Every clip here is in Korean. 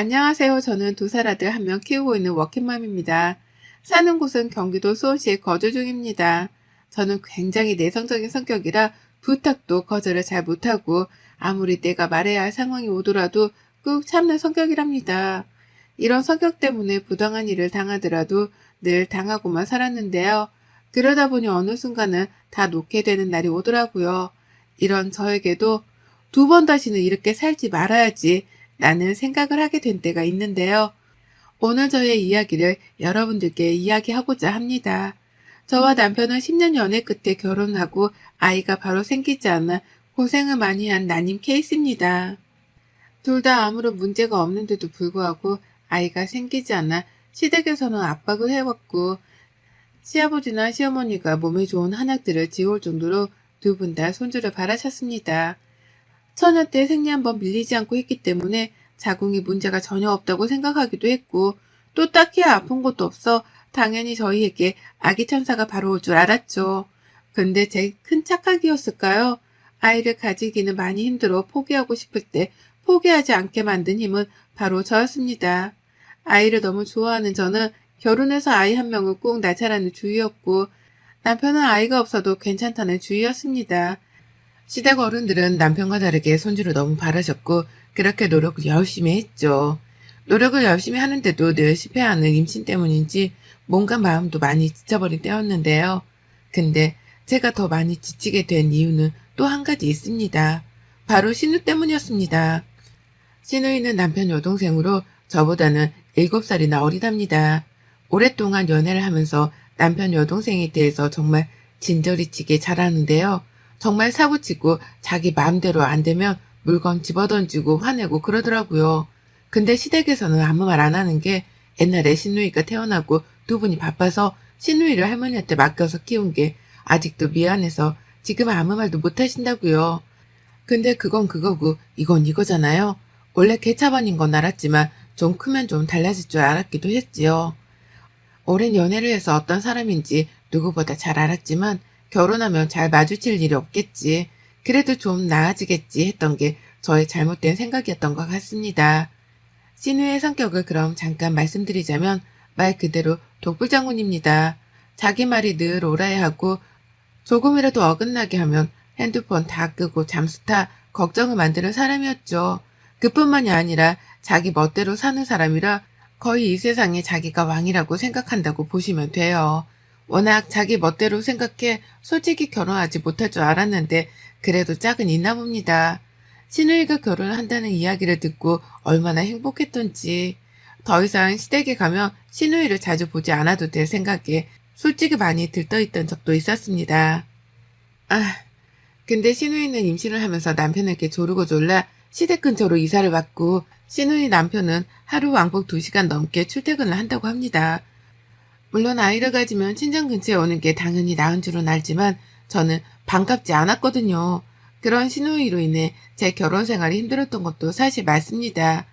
안녕하세요. 저는 두 살 아들 한 명 키우고 있는 워킹맘입니다. 사는 곳은 경기도 수원시에 거주 중입니다. 저는 굉장히 내성적인 성격이라 부탁도 거절을 잘 못하고 아무리 내가 말해야 할 상황이 오더라도 꾹 참는 성격이랍니다. 이런 성격 때문에 부당한 일을 당하더라도 늘 당하고만 살았는데요. 그러다 보니 어느 순간은 다 놓게 되는 날이 오더라고요. 이런 저에게도 두 번 다시는 이렇게 살지 말아야지 라는 생각을 하게 된 때가 있는데요. 오늘 저의 이야기를 여러분들께 이야기하고자 합니다. 저와 남편은 10년 연애 끝에 결혼하고 아이가 바로 생기지 않아 고생을 많이 한 난임 케이스입니다. 둘 다 아무런 문제가 없는데도 불구하고 아이가 생기지 않아 시댁에서는 압박을 해왔고 시아버지나 시어머니가 몸에 좋은 한약들을 지어올 정도로 두 분 다 손주를 바라셨습니다. 처녀 때 생리 한번 밀리지 않고 했기 때문에 자궁이 문제가 전혀 없다고 생각하기도 했고 또 딱히 아픈 것도 없어 당연히 저희에게 아기 천사가 바로 올 줄 알았죠. 근데 제 큰 착각이었을까요? 아이를 가지기는 많이 힘들어 포기하고 싶을 때 포기하지 않게 만든 힘은 바로 저였습니다. 아이를 너무 좋아하는 저는 결혼해서 아이 한 명을 꼭 낳자라는 주의였고 남편은 아이가 없어도 괜찮다는 주의였습니다. 시댁 어른들은 남편과 다르게 손주를 너무 바라셨고 그렇게 노력을 열심히 했죠. 노력을 열심히 하는데도 늘 실패하는 임신 때문인지 몸과 마음도 많이 지쳐버린 때였는데요. 근데 제가 더 많이 지치게 된 이유는 또 한 가지 있습니다. 바로 신우 때문이었습니다. 신우이는 남편 여동생으로 저보다는 7살이나 어리답니다. 오랫동안 연애를 하면서 남편 여동생에 대해서 정말 진저리치게 잘하는데요. 정말 사고치고 자기 마음대로 안 되면 물건 집어던지고 화내고 그러더라고요. 근데 시댁에서는 아무 말 안 하는 게 옛날에 신우이가 태어나고 두 분이 바빠서 신우이를 할머니한테 맡겨서 키운 게 아직도 미안해서 지금 아무 말도 못 하신다고요. 근데 그건 그거고 이건 이거잖아요. 원래 개차반인 건 알았지만 좀 크면 좀 달라질 줄 알았기도 했지요. 오랜 연애를 해서 어떤 사람인지 누구보다 잘 알았지만 결혼하면 잘 마주칠 일이 없겠지. 그래도 좀 나아지겠지 했던 게 저의 잘못된 생각이었던 것 같습니다. 신우의 성격을 그럼 잠깐 말씀드리자면 말 그대로 독불장군입니다. 자기 말이 늘 옳아야 하고 조금이라도 어긋나게 하면 핸드폰 다 끄고 잠수타 걱정을 만드는 사람이었죠. 그뿐만이 아니라 자기 멋대로 사는 사람이라 거의 이 세상에 자기가 왕이라고 생각한다고 보시면 돼요. 워낙 자기 멋대로 생각해 솔직히 결혼하지 못할 줄 알았는데 그래도 짝은 있나 봅니다. 신우이가 결혼을 한다는 이야기를 듣고 얼마나 행복했던지 더 이상 시댁에 가면 신우이를 자주 보지 않아도 될 생각에 솔직히 많이 들떠있던 적도 있었습니다. 근데 신우이는 임신을 하면서 남편에게 조르고 졸라 시댁 근처로 이사를 왔고 신우이 남편은 하루 왕복 2시간 넘게 출퇴근을 한다고 합니다. 물론 아이를 가지면 친정 근처에 오는 게 당연히 나은 줄은 알지만 저는 반갑지 않았거든요. 그런 신우이로 인해 제 결혼 생활이 힘들었던 것도 사실 맞습니다.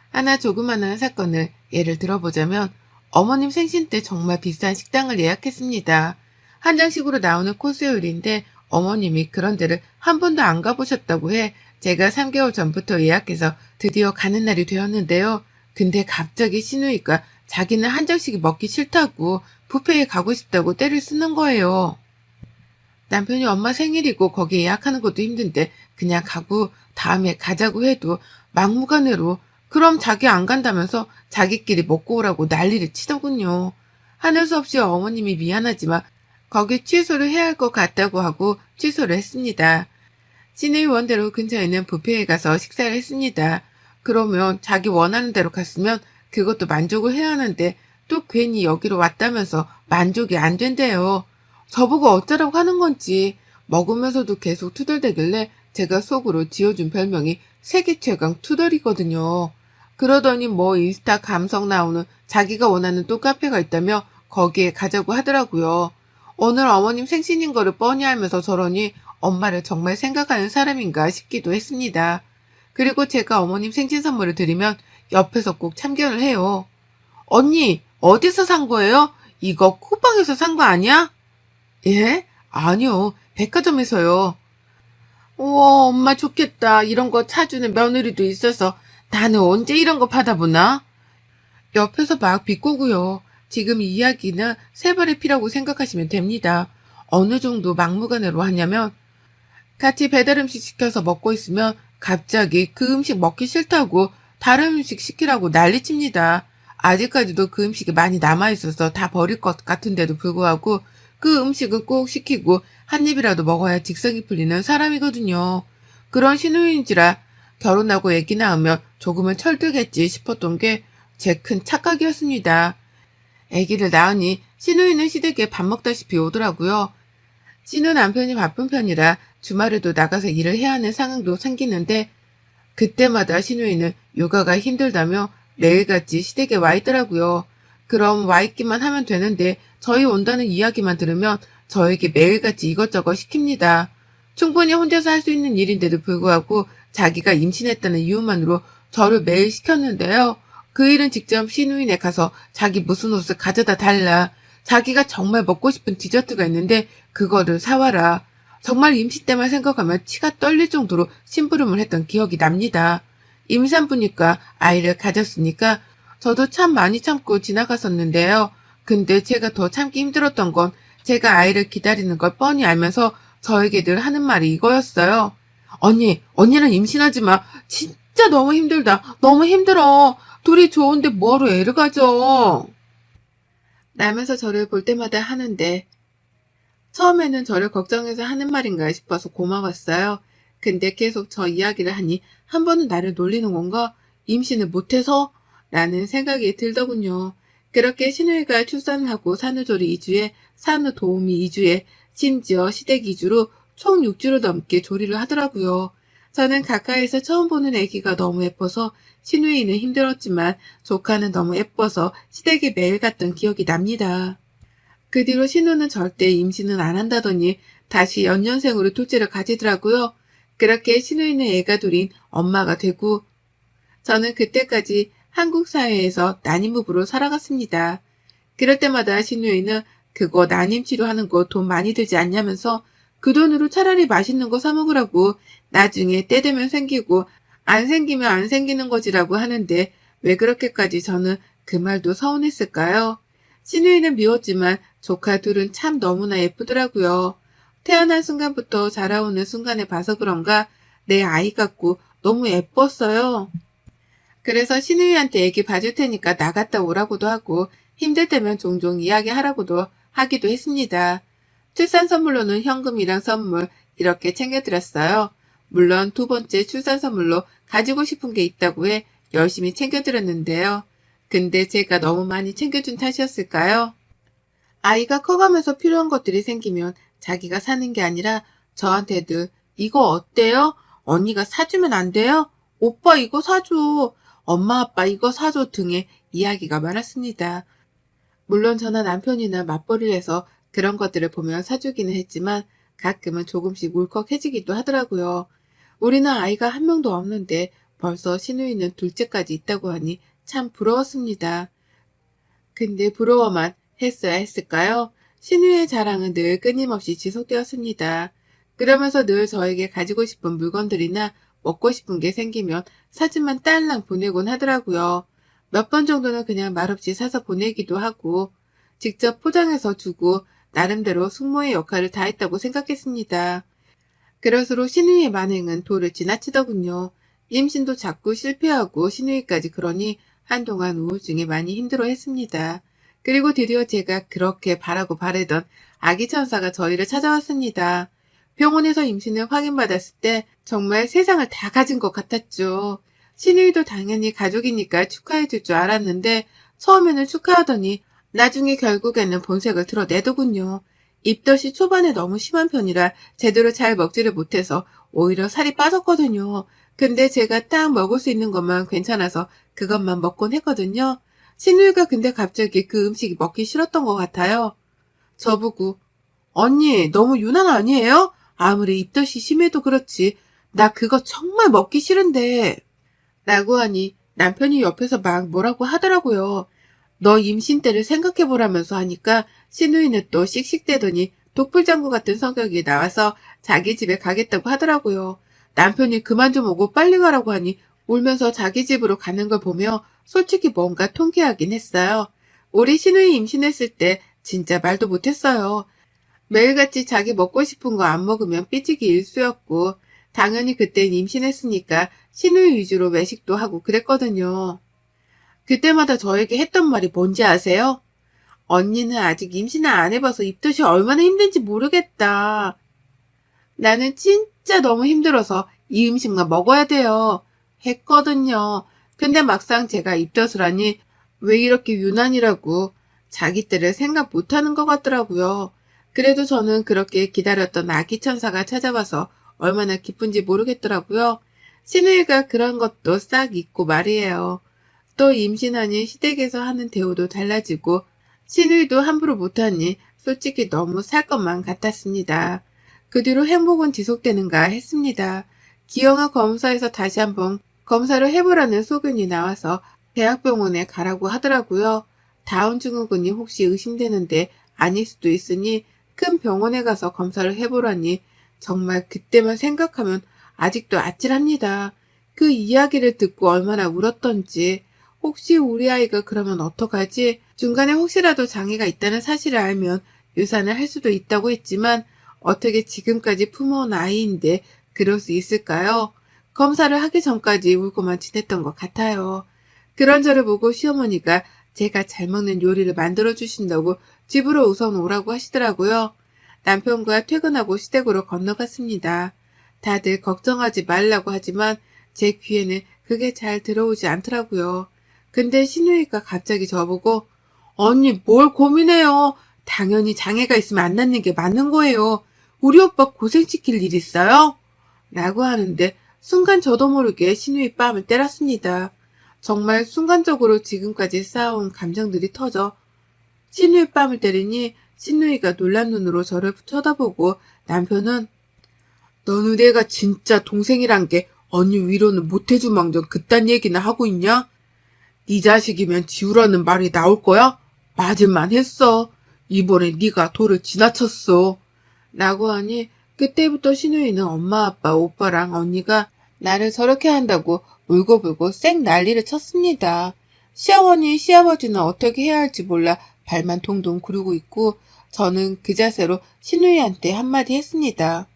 하나 조그마한 사건을 예를 들어보자면 어머님 생신 때 정말 비싼 식당을 예약했습니다. 한정식으로 나오는 코스 요리인데 어머님이 그런 데를 한 번도 안 가보셨다고 해 제가 3개월 전부터 예약해서 드디어 가는 날이 되었는데요. 근데 갑자기 신우이가 자기는 한정식이 먹기 싫다고 뷔페에 가고 싶다고 떼를 쓰는 거예요. 남편이 엄마 생일이고 거기 예약하는 것도 힘든데 그냥 가고 다음에 가자고 해도 막무가내로 그럼 자기 안 간다면서 자기끼리 먹고 오라고 난리를 치더군요. 하는 수 없이 어머님이 미안하지만 거기 취소를 해야 할 것 같다고 하고 취소를 했습니다. 시내의 원대로 근처에 있는 뷔페에 가서 식사를 했습니다. 그러면 자기 원하는 대로 갔으면 그것도 만족을 해야 하는데 또 괜히 여기로 왔다면서 만족이 안 된대요. 저보고 어쩌라고 하는 건지 먹으면서도 계속 투덜대길래 제가 속으로 지어준 별명이 세계 최강 투덜이거든요. 그러더니 뭐 인스타 감성 나오는 자기가 원하는 또 카페가 있다며 거기에 가자고 하더라고요. 오늘 어머님 생신인 거를 뻔히 알면서 저러니 엄마를 정말 생각하는 사람인가 싶기도 했습니다. 그리고 제가 어머님 생신 선물을 드리면 옆에서 꼭 참견을 해요. 언니, 어디서 산 거예요? 이거 쿠팡에서 산 거 아니야? 예? 아니요, 백화점에서요. 우와, 엄마 좋겠다. 이런 거 사주는 며느리도 있어서 나는 언제 이런 거 받아보나? 옆에서 막 비꼬고요. 지금 이 이야기는 세 발의 피라고 생각하시면 됩니다. 어느 정도 막무가내로 하냐면 같이 배달 음식 시켜서 먹고 있으면 갑자기 그 음식 먹기 싫다고 다른 음식 시키라고 난리칩니다. 아직까지도 그 음식이 많이 남아있어서 다 버릴 것 같은데도 불구하고 그 음식을 꼭 시키고 한 입이라도 먹어야 직성이 풀리는 사람이거든요. 그런 신우인지라 결혼하고 애기 낳으면 조금은 철들겠지 싶었던 게 제 큰 착각이었습니다. 애기를 낳으니 신우이는 시댁에 밥 먹다시피 오더라고요. 신우 남편이 바쁜 편이라 주말에도 나가서 일을 해야 하는 상황도 생기는데 그때마다 신우이는 육아가 힘들다며 매일같이 시댁에 와 있더라고요. 그럼 와 있기만 하면 되는데 저희 온다는 이야기만 들으면 저에게 매일같이 이것저것 시킵니다. 충분히 혼자서 할 수 있는 일인데도 불구하고 자기가 임신했다는 이유만으로 저를 매일 시켰는데요. 그 일은 직접 신우인에 가서 자기 무슨 옷을 가져다 달라. 자기가 정말 먹고 싶은 디저트가 있는데 그거를 사와라. 정말 임신 때만 생각하면 치가 떨릴 정도로 심부름을 했던 기억이 납니다. 임산부니까 아이를 가졌으니까 저도 참 많이 참고 지나갔었는데요. 근데 제가 더 참기 힘들었던 건 제가 아이를 기다리는 걸 뻔히 알면서 저에게 늘 하는 말이 이거였어요. 언니는 임신하지 마. 진짜 너무 힘들다. 너무 힘들어. 둘이 좋은데 뭐하러 애를 가져. 라면서 저를 볼 때마다 하는데 처음에는 저를 걱정해서 하는 말인가 싶어서 고마웠어요. 근데 계속 저 이야기를 하니 한 번은 나를 놀리는 건가? 임신을 못해서? 라는 생각이 들더군요. 그렇게 신우이가 출산을 하고 산후조리 2주에 산후도우미 2주에 심지어 시댁 2주로 총 6주로 넘게 조리를 하더라고요. 저는 가까이서 처음 보는 아기가 너무 예뻐서 신우이는 힘들었지만 조카는 너무 예뻐서 시댁에 매일 갔던 기억이 납니다. 그 뒤로 신우는 절대 임신은 안 한다더니 다시 연년생으로 둘째를 가지더라고요. 그렇게 신우이는 애가 둘인 엄마가 되고 저는 그때까지 한국 사회에서 난임부부로 살아갔습니다. 그럴 때마다 신우이는 그거 난임 치료하는 거 돈 많이 들지 않냐면서 그 돈으로 차라리 맛있는 거 사 먹으라고 나중에 때 되면 생기고 안 생기면 안 생기는 거지라고 하는데 왜 그렇게까지 저는 그 말도 서운했을까요? 신우이는 미웠지만 조카 둘은 참 너무나 예쁘더라고요. 태어난 순간부터 자라오는 순간에 봐서 그런가 내 아이 같고 너무 예뻤어요. 그래서 신우이한테 애기 봐줄 테니까 나갔다 오라고도 하고 힘들 때면 종종 이야기하라고도 하기도 했습니다. 출산 선물로는 현금이랑 선물 이렇게 챙겨드렸어요. 물론 두 번째 출산 선물로 가지고 싶은 게 있다고 해 열심히 챙겨드렸는데요. 근데 제가 너무 많이 챙겨준 탓이었을까요? 아이가 커가면서 필요한 것들이 생기면 자기가 사는 게 아니라 저한테도 이거 어때요? 언니가 사주면 안 돼요? 오빠 이거 사줘. 엄마 아빠 이거 사줘 등의 이야기가 많았습니다. 물론 저나 남편이나 맞벌이를 해서 그런 것들을 보면 사주기는 했지만 가끔은 조금씩 울컥해지기도 하더라고요. 우리는 아이가 한 명도 없는데 벌써 신우이는 둘째까지 있다고 하니 참 부러웠습니다. 근데 부러워만 했어야 했을까요? 신우의 자랑은 늘 끊임없이 지속되었습니다. 그러면서 늘 저에게 가지고 싶은 물건들이나 먹고 싶은 게 생기면 사진만 딸랑 보내곤 하더라고요. 몇 번 정도는 그냥 말없이 사서 보내기도 하고 직접 포장해서 주고 나름대로 숙모의 역할을 다했다고 생각했습니다. 그럴수록 신우이의 만행은 도를 지나치더군요. 임신도 자꾸 실패하고 신우이까지 그러니 한동안 우울증에 많이 힘들어했습니다. 그리고 드디어 제가 그렇게 바라고 바라던 아기 천사가 저희를 찾아왔습니다. 병원에서 임신을 확인받았을 때 정말 세상을 다 가진 것 같았죠. 신우이도 당연히 가족이니까 축하해 줄 줄 알았는데 처음에는 축하하더니 나중에 결국에는 본색을 드러내더군요. 입덧이 초반에 너무 심한 편이라 제대로 잘 먹지를 못해서 오히려 살이 빠졌거든요. 근데 제가 딱 먹을 수 있는 것만 괜찮아서 그것만 먹곤 했거든요. 신우이가 근데 갑자기 그 음식이 먹기 싫었던 것 같아요. 저보고 언니 너무 유난 아니에요? 아무리 입덧이 심해도 그렇지. 나 그거 정말 먹기 싫은데. 라고 하니 남편이 옆에서 막 뭐라고 하더라고요. 너 임신 때를 생각해보라면서 하니까 신우이는 또 씩씩대더니 독불장구 같은 성격이 나와서 자기 집에 가겠다고 하더라고요. 남편이 그만 좀 오고 빨리 가라고 하니 울면서 자기 집으로 가는 걸 보며 솔직히 뭔가 통쾌하긴 했어요. 우리 신우이 임신했을 때 진짜 말도 못했어요. 매일같이 자기 먹고 싶은 거 안 먹으면 삐지기 일쑤였고, 당연히 그땐 임신했으니까 신우이 위주로 외식도 하고 그랬거든요. 그때마다 저에게 했던 말이 뭔지 아세요? 언니는 아직 임신을 안 해봐서 입덧이 얼마나 힘든지 모르겠다. 나는 진짜 너무 힘들어서 이 음식만 먹어야 돼요. 했거든요. 근데 막상 제가 입덧을 하니 왜 이렇게 유난이라고 자기 때를 생각 못하는 것 같더라고요. 그래도 저는 그렇게 기다렸던 아기 천사가 찾아와서 얼마나 기쁜지 모르겠더라고요. 신우이가 그런 것도 싹 잊고 말이에요. 또 임신하니 시댁에서 하는 대우도 달라지고 신우이도 함부로 못하니 솔직히 너무 살 것만 같았습니다. 그 뒤로 행복은 지속되는가 했습니다. 기형아 검사에서 다시 한번 검사를 해보라는 소견이 나와서 대학병원에 가라고 하더라고요. 다운 증후군이 혹시 의심되는데 아닐 수도 있으니 큰 병원에 가서 검사를 해보라니 정말 그때만 생각하면 아직도 아찔합니다. 그 이야기를 듣고 얼마나 울었던지. 혹시 우리 아이가 그러면 어떡하지? 중간에 혹시라도 장애가 있다는 사실을 알면 유산을 할 수도 있다고 했지만 어떻게 지금까지 품어온 아이인데 그럴 수 있을까요? 검사를 하기 전까지 울고만 지냈던 것 같아요. 그런 저를 보고 시어머니가 제가 잘 먹는 요리를 만들어 주신다고 집으로 우선 오라고 하시더라고요. 남편과 퇴근하고 시댁으로 건너갔습니다. 다들 걱정하지 말라고 하지만 제 귀에는 그게 잘 들어오지 않더라고요. 근데 신우이가 갑자기 저보고 언니 뭘 고민해요. 당연히 장애가 있으면 안 낳는 게 맞는 거예요. 우리 오빠 고생시킬 일 있어요? 라고 하는데 순간 저도 모르게 신우이 뺨을 때렸습니다. 정말 순간적으로 지금까지 쌓아온 감정들이 터져 신우이 뺨을 때리니 신우이가 놀란 눈으로 저를 쳐다보고 남편은 너는 내가 진짜 동생이란 게 언니 위로는 못해줄 망정 그딴 얘기나 하고 있냐? 네 자식이면 지우라는 말이 나올 거야? 맞을만 했어. 이번에 네가 도를 지나쳤어. 라고 하니 그때부터 신우이는 엄마, 아빠, 오빠랑 언니가 나를 저렇게 한다고 울고불고 쌩 난리를 쳤습니다. 시어머니, 시아버지는 어떻게 해야 할지 몰라 발만 동동 구르고 있고 저는 그 자세로 신우이한테 한마디 했습니다.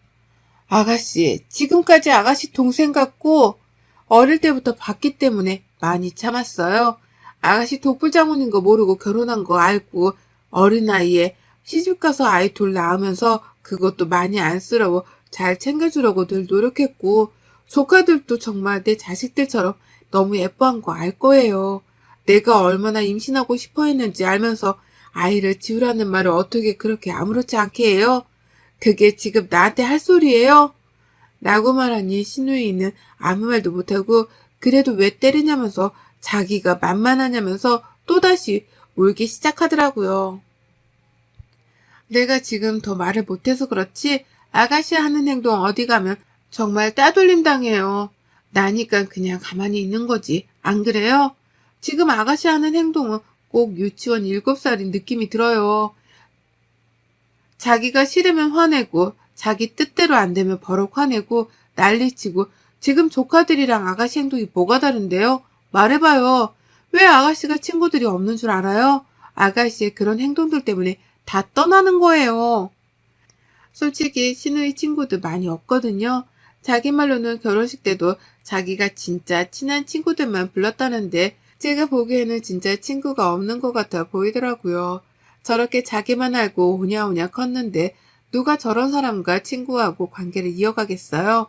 아가씨, 지금까지 아가씨 동생 같고 어릴 때부터 봤기 때문에 많이 참았어요. 아가씨 독불장군인 거 모르고 결혼한 거 알고 어린아이에 시집가서 아이 둘 낳으면서 그것도 많이 안쓰러워 잘 챙겨주려고 늘 노력했고 조카들도 정말 내 자식들처럼 너무 예뻐한 거 알 거예요. 내가 얼마나 임신하고 싶어 했는지 알면서 아이를 지우라는 말을 어떻게 그렇게 아무렇지 않게 해요? 그게 지금 나한테 할 소리예요? 라고 말하니 신우이는 아무 말도 못하고 그래도 왜 때리냐면서 자기가 만만하냐면서 또다시 울기 시작하더라고요. 내가 지금 더 말을 못해서 그렇지 아가씨 하는 행동 어디 가면 정말 따돌림 당해요. 나니까 그냥 가만히 있는 거지. 안 그래요? 지금 아가씨 하는 행동은 꼭 유치원 7살인 느낌이 들어요. 자기가 싫으면 화내고 자기 뜻대로 안 되면 버럭 화내고 난리치고 지금 조카들이랑 아가씨 행동이 뭐가 다른데요? 말해봐요. 왜 아가씨가 친구들이 없는 줄 알아요? 아가씨의 그런 행동들 때문에 다 떠나는 거예요. 솔직히 신우이 친구들 많이 없거든요. 자기 말로는 결혼식 때도 자기가 진짜 친한 친구들만 불렀다는데 제가 보기에는 진짜 친구가 없는 것 같아 보이더라고요. 저렇게 자기만 알고 오냐오냐 컸는데 누가 저런 사람과 친구하고 관계를 이어가겠어요?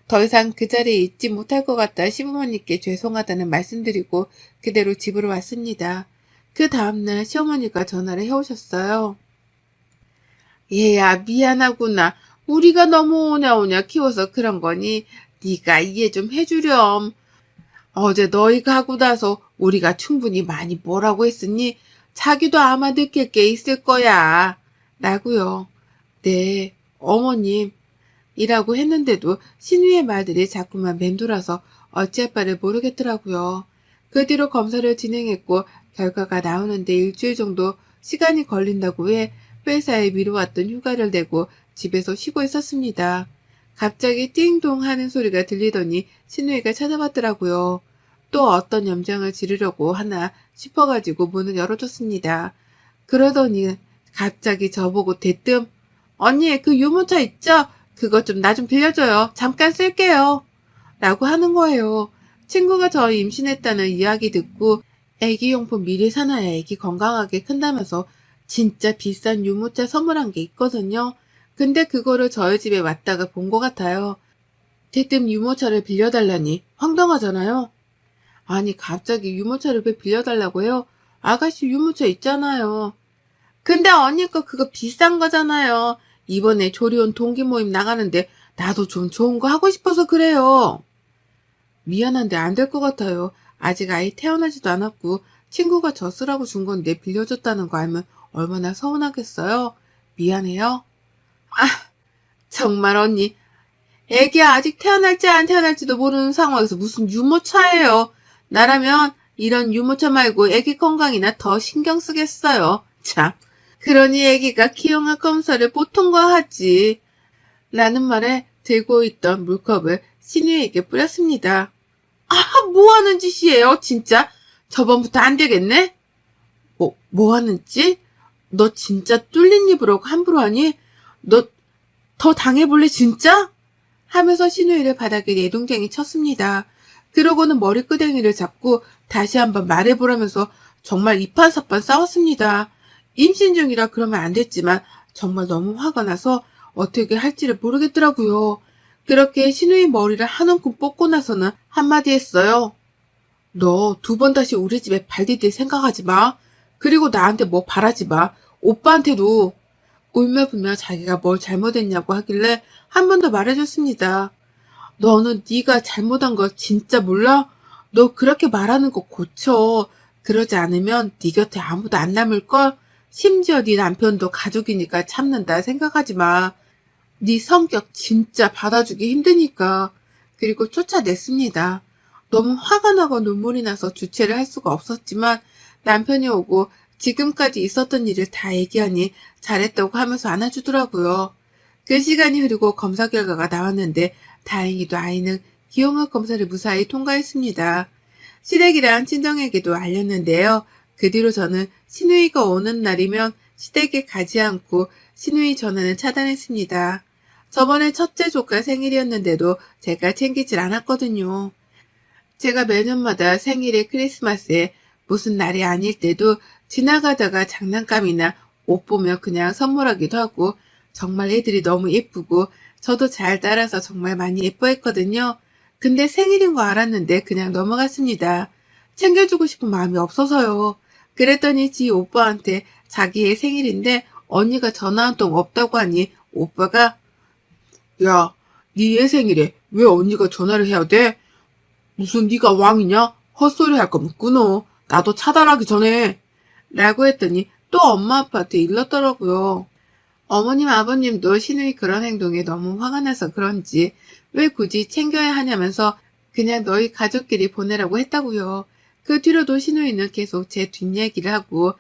더 이상 그 자리에 있지 못할 것 같다 시부모님께 죄송하다는 말씀드리고 그대로 집으로 왔습니다. 그 다음날 시어머니가 전화를 해오셨어요. 얘야 미안하구나. 우리가 너무 오냐오냐 키워서 그런 거니 네가 이해 좀 해주렴. 어제 너희가 하고 나서 우리가 충분히 많이 뭐라고 했으니 자기도 아마 느낄 게 있을 거야. 라고요. 네, 어머님. 이라고 했는데도 신우의 말들이 자꾸만 맴돌아서 어찌할 바를 모르겠더라고요. 그 뒤로 검사를 진행했고 결과가 나오는데 일주일 정도 시간이 걸린다고 해 회사에 미뤄왔던 휴가를 내고 집에서 쉬고 있었습니다. 갑자기 띵동 하는 소리가 들리더니 신우이가 찾아봤더라고요. 또 어떤 염장을 지르려고 하나 싶어가지고 문을 열어줬습니다. 그러더니 갑자기 저보고 대뜸 언니 그 유모차 있죠? 그거 좀 나 좀 빌려줘요. 잠깐 쓸게요. 라고 하는 거예요. 친구가 저 임신했다는 이야기 듣고 애기용품 미리 사놔야 애기 건강하게 큰다면서 진짜 비싼 유모차 선물한 게 있거든요. 근데 그거를 저희 집에 왔다가 본 것 같아요. 대뜸 유모차를 빌려달라니 황당하잖아요. 아니 갑자기 유모차를 왜 빌려달라고 해요? 아가씨 유모차 있잖아요. 근데 언니 거 그거 비싼 거잖아요. 이번에 조리원 동기 모임 나가는데 나도 좀 좋은 거 하고 싶어서 그래요. 미안한데 안 될 것 같아요. 아직 아이 태어나지도 않았고 친구가 저 쓰라고 준 건데 빌려줬다는 거 알면 얼마나 서운하겠어요. 미안해요. 아, 정말 언니. 애기 아직 태어날지 안 태어날지도 모르는 상황에서 무슨 유모차예요. 나라면 이런 유모차 말고 애기 건강이나 더 신경 쓰겠어요. 참. 그러니 애기가 기형아 검사를 보통과 하지. 라는 말에 들고 있던 물컵을 신우에게 뿌렸습니다. 아, 뭐 하는 짓이에요, 진짜? 저번부터 안 되겠네? 뭐 하는 짓? 너 진짜 뚫린 입으로 함부로 하니? 너 더 당해볼래, 진짜? 하면서 신우이를 바닥에 내동댕이 쳤습니다. 그러고는 머리끄댕이를 잡고 다시 한번 말해보라면서 정말 이판사판 싸웠습니다. 임신 중이라 그러면 안 됐지만 정말 너무 화가 나서 어떻게 할지를 모르겠더라고요. 그렇게 신우이 머리를 한 움큼 뽑고 나서는 한마디 했어요. 너 두 번 다시 우리 집에 발 디딜 생각하지 마. 그리고 나한테 뭐 바라지 마. 오빠한테도. 울며불며 자기가 뭘 잘못했냐고 하길래 한 번 더 말해줬습니다. 너는 네가 잘못한 거 진짜 몰라? 너 그렇게 말하는 거 고쳐. 그러지 않으면 네 곁에 아무도 안 남을걸? 심지어 네 남편도 가족이니까 참는다 생각하지 마. 네 성격 진짜 받아주기 힘드니까. 그리고 쫓아냈습니다. 너무 화가 나고 눈물이 나서 주체를 할 수가 없었지만 남편이 오고 지금까지 있었던 일을 다 얘기하니 잘했다고 하면서 안아주더라고요. 그 시간이 흐르고 검사 결과가 나왔는데 다행히도 아이는 기형학 검사를 무사히 통과했습니다. 시댁이랑 친정에게도 알렸는데요. 그 뒤로 저는 시누이가 오는 날이면 시댁에 가지 않고 시누이 전화는 차단했습니다. 저번에 첫째 조카 생일이었는데도 제가 챙기질 않았거든요. 제가 매년마다 생일에 크리스마스에 무슨 날이 아닐 때도 지나가다가 장난감이나 옷 보면 그냥 선물하기도 하고 정말 애들이 너무 예쁘고 저도 잘 따라서 정말 많이 예뻐했거든요. 근데 생일인 거 알았는데 그냥 넘어갔습니다. 챙겨주고 싶은 마음이 없어서요. 그랬더니 지 오빠한테 자기의 생일인데 언니가 전화 한 통 없다고 하니 오빠가 야, 네 애 생일에 왜 언니가 전화를 해야 돼? 무슨 네가 왕이냐? 헛소리 할 거면 끊어. 나도 차단하기 전에. 라고 했더니 또 엄마 아빠한테 일렀더라고요. 어머님 아버님도 시누이 그런 행동에 너무 화가 나서 그런지 왜 굳이 챙겨야 하냐면서 그냥 너희 가족끼리 보내라고 했다고요. 그 뒤로도 시누이는 계속 제 뒷얘기를 하고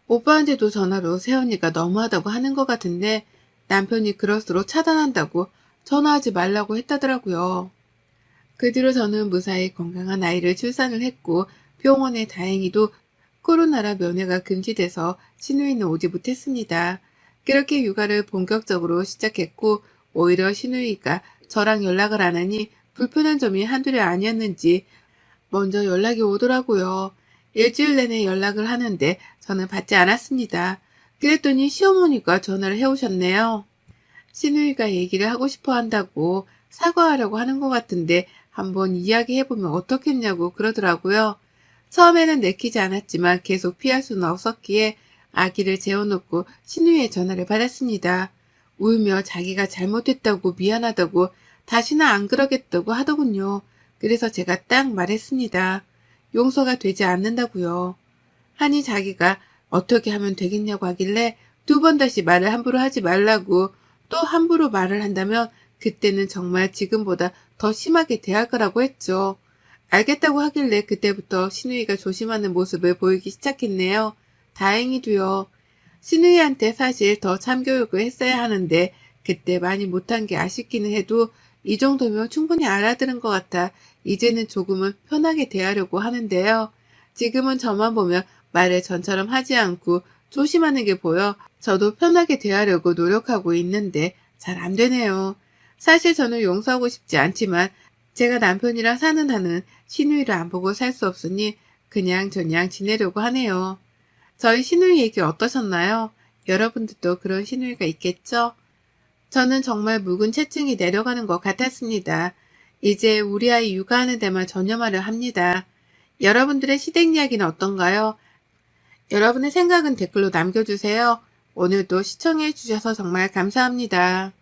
오빠한테도 전화로 새언니가 너무하다고 하는 것 같은데 남편이 그럴수록 차단한다고 전화하지 말라고 했다더라고요. 그 뒤로 저는 무사히 건강한 아이를 출산을 했고 병원에 다행히도 코로나라 면회가 금지돼서 시누이는 오지 못했습니다. 그렇게 육아를 본격적으로 시작했고 오히려 시누이가 저랑 연락을 안 하니 불편한 점이 한둘이 아니었는지 먼저 연락이 오더라고요. 일주일 내내 연락을 하는데 저는 받지 않았습니다. 그랬더니 시어머니가 전화를 해오셨네요. 시누이가 얘기를 하고 싶어 한다고 사과하려고 하는 것 같은데 한번 이야기해보면 어떻겠냐고 그러더라고요. 처음에는 내키지 않았지만 계속 피할 수는 없었기에 아기를 재워놓고 시누이의 전화를 받았습니다. 울며 자기가 잘못했다고 미안하다고 다시는 안 그러겠다고 하더군요. 그래서 제가 딱 말했습니다. 용서가 되지 않는다고요. 하니 자기가 어떻게 하면 되겠냐고 하길래 두 번 다시 말을 함부로 하지 말라고 또 함부로 말을 한다면 그때는 정말 지금보다 더 심하게 대할 거라고 했죠. 알겠다고 하길래 그때부터 시누이가 조심하는 모습을 보이기 시작했네요. 다행히도요. 시누이한테 사실 더 참교육을 했어야 하는데 그때 많이 못한 게 아쉽기는 해도 이 정도면 충분히 알아들은 것 같아 이제는 조금은 편하게 대하려고 하는데요. 지금은 저만 보면 말을 전처럼 하지 않고 조심하는 게 보여 저도 편하게 대하려고 노력하고 있는데 잘 안 되네요. 사실 저는 용서하고 싶지 않지만 제가 남편이랑 사는 한은 시누이를 안 보고 살 수 없으니 그냥저냥 지내려고 하네요. 저희 시누이 얘기 어떠셨나요? 여러분들도 그런 시누이가 있겠죠? 저는 정말 묵은 체증이 내려가는 것 같았습니다. 이제 우리 아이 육아하는 데만 전념하려 합니다. 여러분들의 시댁 이야기는 어떤가요? 여러분의 생각은 댓글로 남겨주세요. 오늘도 시청해 주셔서 정말 감사합니다.